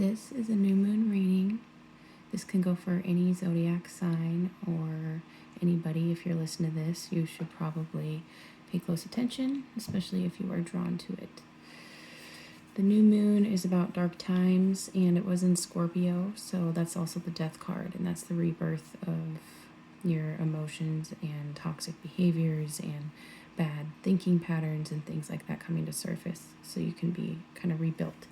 This is a new moon reading. This can go for any zodiac sign or anybody. If you're listening to this, you should probably pay close attention, especially if you are drawn to it. The new moon is about dark times, and it was in Scorpio, so that's also the death card, and that's the rebirth of your emotions and toxic behaviors and bad thinking patterns and things like that coming to surface, so you can be kind of rebuilt.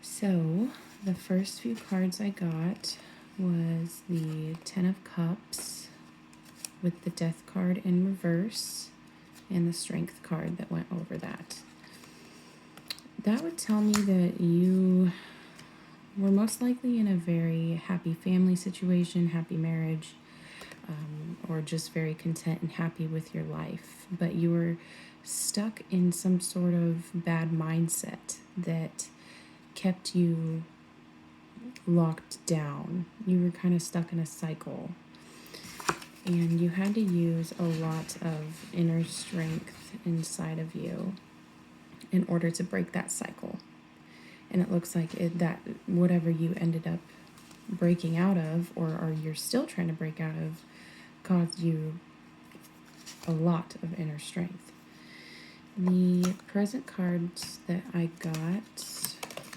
So the first few cards I got was the Ten of Cups with the Death card in reverse and the Strength card that went over that. That would tell me that you were most likely in a very happy family situation, happy marriage, or just very content and happy with your life. But you were stuck in some sort of bad mindset that kept you locked down. You were kind of stuck in a cycle. And you had to use a lot of inner strength inside of you in order to break that cycle. And it looks like that whatever you ended up breaking out of, or you're still trying to break out of, caused you a lot of inner strength. The present cards that I got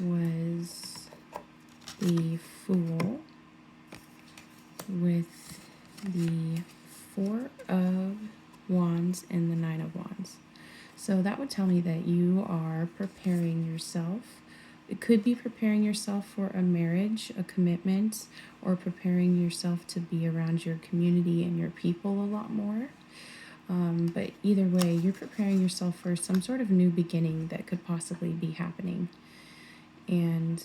was the Fool with the Four of Wands and the Nine of Wands. So that would tell me that you are preparing yourself. It could be preparing yourself for a marriage, a commitment, or preparing yourself to be around your community and your people a lot more. But either way, you're preparing yourself for some sort of new beginning that could possibly be happening. And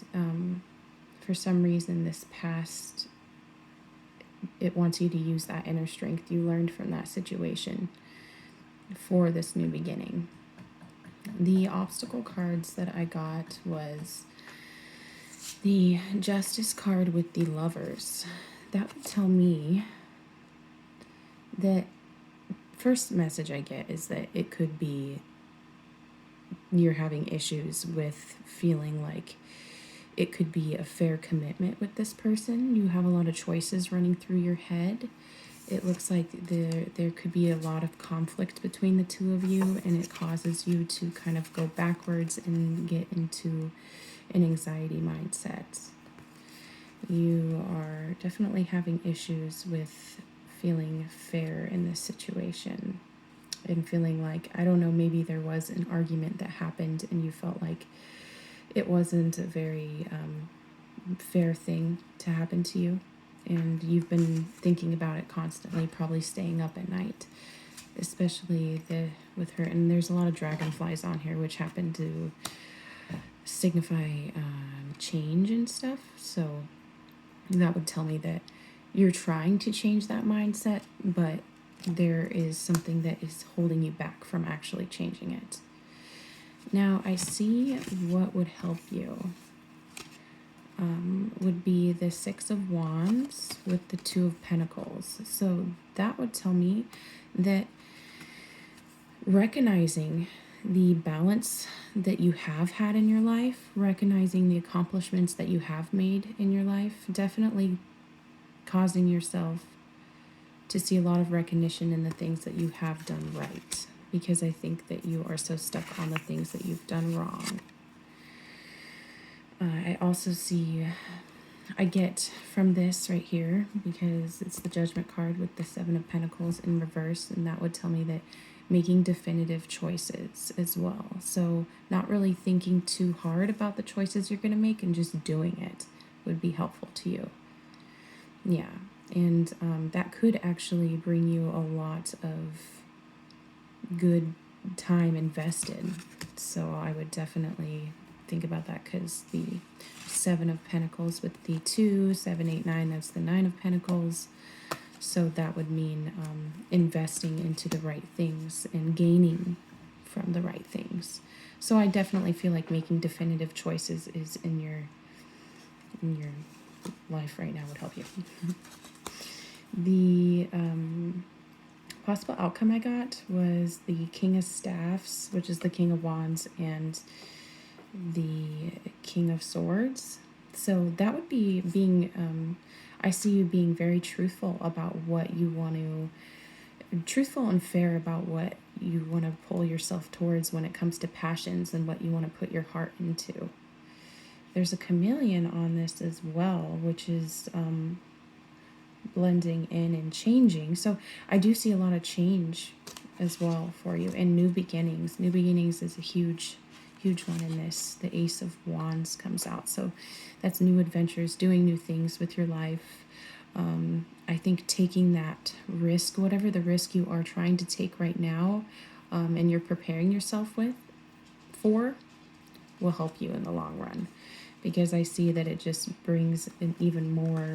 for some reason, this past, it wants you to use that inner strength you learned from that situation for this new beginning. The obstacle cards that I got was the Justice card with the Lovers. That would tell me that first message I get is that it could be you're having issues with feeling like it could be a fair commitment with this person. You have a lot of choices running through your head. It looks like there could be a lot of conflict between the two of you, and it causes you to kind of go backwards and get into an anxiety mindset. You are definitely having issues with feeling fair in this situation and feeling like, I don't know, maybe there was an argument that happened and you felt like it wasn't a very fair thing to happen to you. And you've been thinking about it constantly, probably staying up at night, especially with her. And there's a lot of dragonflies on here, which happen to signify change and stuff. So that would tell me that you're trying to change that mindset, but there is something that is holding you back from actually changing it. Now, I see what would help you. Would be the Six of Wands with the Two of Pentacles. So that would tell me that recognizing the balance that you have had in your life, recognizing the accomplishments that you have made in your life, definitely causing yourself to see a lot of recognition in the things that you have done right, because I think that you are so stuck on the things that you've done wrong. I also see, I get from this right here, because it's the Judgment card with the Seven of Pentacles in reverse, and that would tell me that making definitive choices as well. So not really thinking too hard about the choices you're going to make and just doing it would be helpful to you. Yeah, and that could actually bring you a lot of good time invested. So I would definitely think about that, because the Seven of Pentacles with the 2, 7, 8, 9, that's the Nine of Pentacles. So that would mean investing into the right things and gaining from the right things. So I definitely feel like making definitive choices is in your life right now would help you. The possible outcome I got was the King of Staffs, which is the King of Wands, and the King of Swords. So that would be being, I see you being very truthful about what you want to, truthful and fair about what you want to pull yourself towards when it comes to passions and what you want to put your heart into. There's a chameleon on this as well, which is blending in and changing. So I do see a lot of change as well for you, and new beginnings. New beginnings is a huge one in this. The Ace of Wands comes out, so that's new adventures, doing new things with your life. I think taking that risk, whatever the risk you are trying to take right now, and you're preparing yourself for, will help you in the long run, because I see that it just brings an even more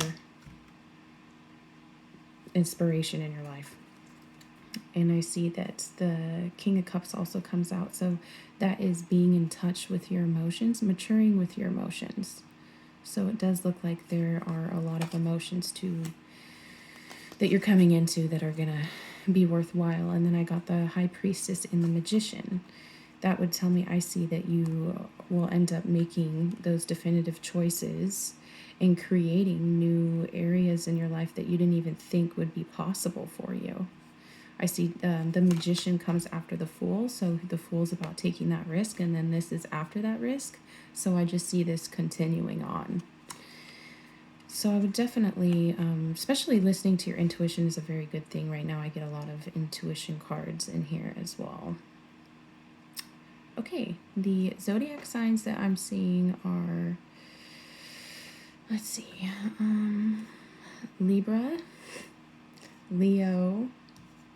inspiration in your life. And I see that the King of Cups also comes out. So that is being in touch with your emotions, maturing with your emotions. So it does look like there are a lot of emotions that you're coming into that are going to be worthwhile. And then I got the High Priestess and the Magician. That would tell me, I see that you will end up making those definitive choices and creating new areas in your life that you didn't even think would be possible for you. I see the Magician comes after the Fool, so the Fool's about taking that risk, and then this is after that risk. So I just see this continuing on. So I would definitely, especially listening to your intuition is a very good thing right now. I get a lot of intuition cards in here as well. Okay, the zodiac signs that I'm seeing are, let's see, Libra, Leo,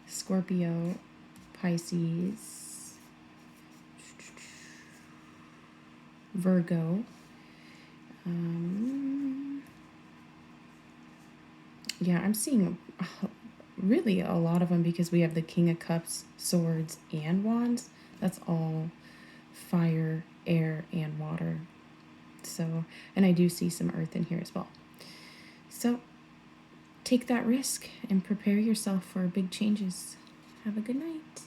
Scorpio, Pisces, Virgo. Yeah, I'm seeing really a lot of them because we have the King of Cups, Swords, and Wands. That's all fire, air, and water. So, and I do see some earth in here as well. So, take that risk and prepare yourself for big changes. Have a good night.